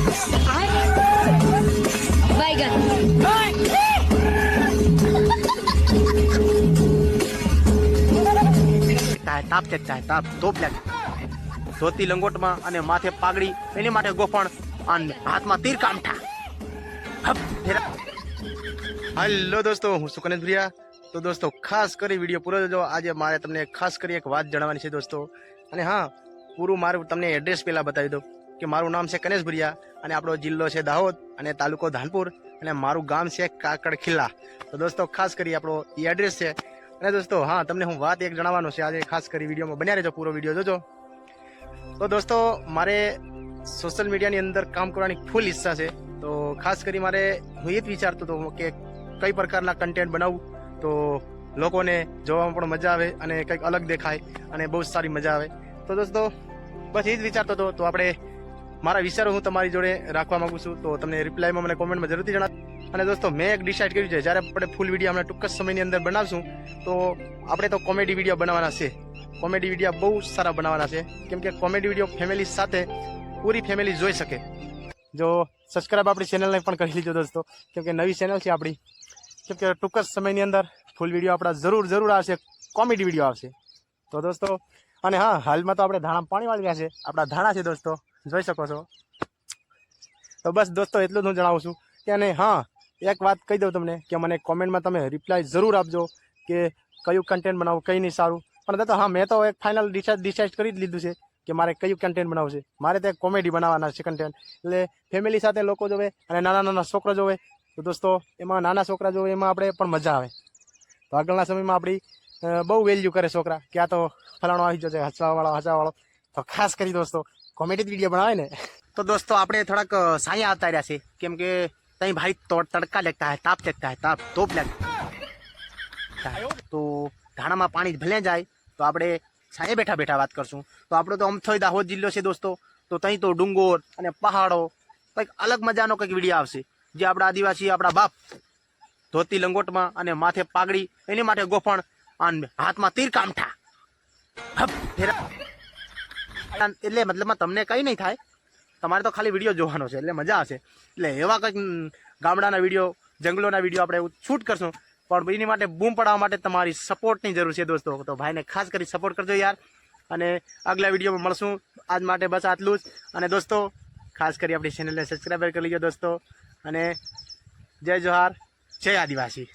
તાપ ચકતા તાપ તોપ લાગે ધોતી લંગોટમાં અને માથે પાઘડી એની માટે ગોફણ અને હાથમાં તીર કામઠા. હેલો દોસ્તો, હું છું કનેશ ભુરિયા. તો દોસ્તો ખાસ કરી વિડીયો પૂરો જોજો. આજે મારે તમને ખાસ કરી એક વાત જણાવવાની છે દોસ્તો. અને હા, પૂરું મારું તમને એડ્રેસ પહેલા બતાવી દઉં કે મારું નામ છે કનેશ ભુરિયા અને આપણો જિલ્લો છે દાહોદ અને તાલુકો ધાનપુર અને મારું ગામ છે કાકડ ખીલ્લા. તો દોસ્તો ખાસ કરી આપણો એ એડ્રેસ છે. અને દોસ્તો હા, તમને હું વાત એક જણાવવાનો છે આજે. ખાસ કરી વિડીયોમાં બન્યા રહેજો, પૂરો વિડીયો જોજો. તો દોસ્તો મારે સોશિયલ મીડિયાની અંદર કામ કરવાની ફૂલ ઈચ્છા છે. તો ખાસ કરી મારે હું એ જ વિચારતો હતો કે કઈ પ્રકારના કન્ટેન્ટ બનાવવું તો લોકોને જોવામાં પણ મજા આવે અને કંઈક અલગ દેખાય અને બહુ સારી મજા આવે. તો દોસ્તો બસ એ જ વિચારતો હતો. તો આપણે મારા વિચારો હું તમારી જોડે રાખવા માંગુ છું. તો તમને રિપ્લાયમાં મને કોમેન્ટમાં જરૂરથી જણાવ. અને દોસ્તો મેં એક ડિસાઇડ કર્યું છે, જ્યારે આપણે ફૂલ વિડીયો આપણે ટૂંક જ સમયની અંદર બનાવશું તો આપણે તો કોમેડી વિડીયો બનાવવાના છે. કોમેડી વિડીયો બહુ સારા બનાવવાના છે, કેમ કે કોમેડી વિડીયો ફેમિલી સાથે પૂરી ફેમિલી જોઈ શકે. જો સબસ્ક્રાઈબ આપણી ચેનલને પણ કરી લીધો દોસ્તો, કેમ કે નવી ચેનલ છે આપણી. કેમ કે ટૂંક જ સમયની અંદર ફૂલ વિડીયો આપણા જરૂર આવશે, કોમેડી વિડીયો આવશે. તો દોસ્તો અને હા, હાલમાં તો આપણે ધાણા પાણી વાળી ગયા છે, આપણા ધાણા છે દોસ્તો, જોઈ શકો છો. તો બસ દોસ્તો એટલું જ હું જણાવું છું કે અને હા, એક વાત કહી દઉં તમને કે મને કોમેન્ટમાં તમે રિપ્લાય જરૂર આપજો કે કયું કન્ટેન્ટ બનાવવું, કઈ નહીં સારું. પણ દોસ્તો હા, મેં તો એક ફાઇનલ ડિસાઇડ કરી જ લીધું છે કે મારે કયું કન્ટેન્ટ બનાવવું છે. મારે તો કોમેડી બનાવવાના છે કન્ટેન્ટ, એટલે ફેમિલી સાથે લોકો જોવે અને નાના છોકરા જોવે. તો દોસ્તો એમાં નાના છોકરા જોવે એમાં આપણે પણ મજા આવે. તો આગળના સમયમાં આપણી બહુ વેલ્યુ કરે છોકરા કે આ તો ફલાણો આવી જશે, હસવાવાળો. તો ખાસ કરી દોસ્તો કોમેડી વિડીયો બનાવે ને. તો દોસ્તો આપણે થોડાક સાયા આવતા રહ્યા છે, કેમ કે તઈ ભાઈ તડકા લગતા હે, તાપ ચકતા હે, તાપ તોપ લાગતા. તો ધાણામાં પાણી ભલે જાય તો આપણે સાંજે બેઠા વાત કરશું. તો આપણો તો અમથોય દાહોદ જિલ્લો છે દોસ્તો. તો ત્યાં તો ડુંગર અને પહાડો, કંઈક અલગ મજાનો કંઈક વિડીયો આવશે. જે આપણા આદિવાસી આપણા બાપ ધોતી લંગોટમાં અને માથે પાઘડી એની માટે ગોફણ અને હાથમાં તીર કામઠા. એટલે મતલબમાં તમને કંઈ નહીં થાય, તમારે તો ખાલી વિડીયો જોવાનો છે એટલે મજા આવશે. એટલે એવા કંઈક ગામડાના વિડીયો, જંગલોના વિડીયો આપણે શૂટ કરશું. પણ એની માટે બૂમ પડાવવા માટે તમારી સપોર્ટની જરૂર છે દોસ્તો. તો ભાઈને ખાસ કરી સપોર્ટ કરજો યાર. અને આગલા વિડીયોમાં મળશું. આજ માટે બસ આટલું જ. અને દોસ્તો ખાસ કરી આપણી ચેનલને સબસ્ક્રાઈબ કરી લેજો દોસ્તો. અને જય જોહાર, જય આદિવાસી.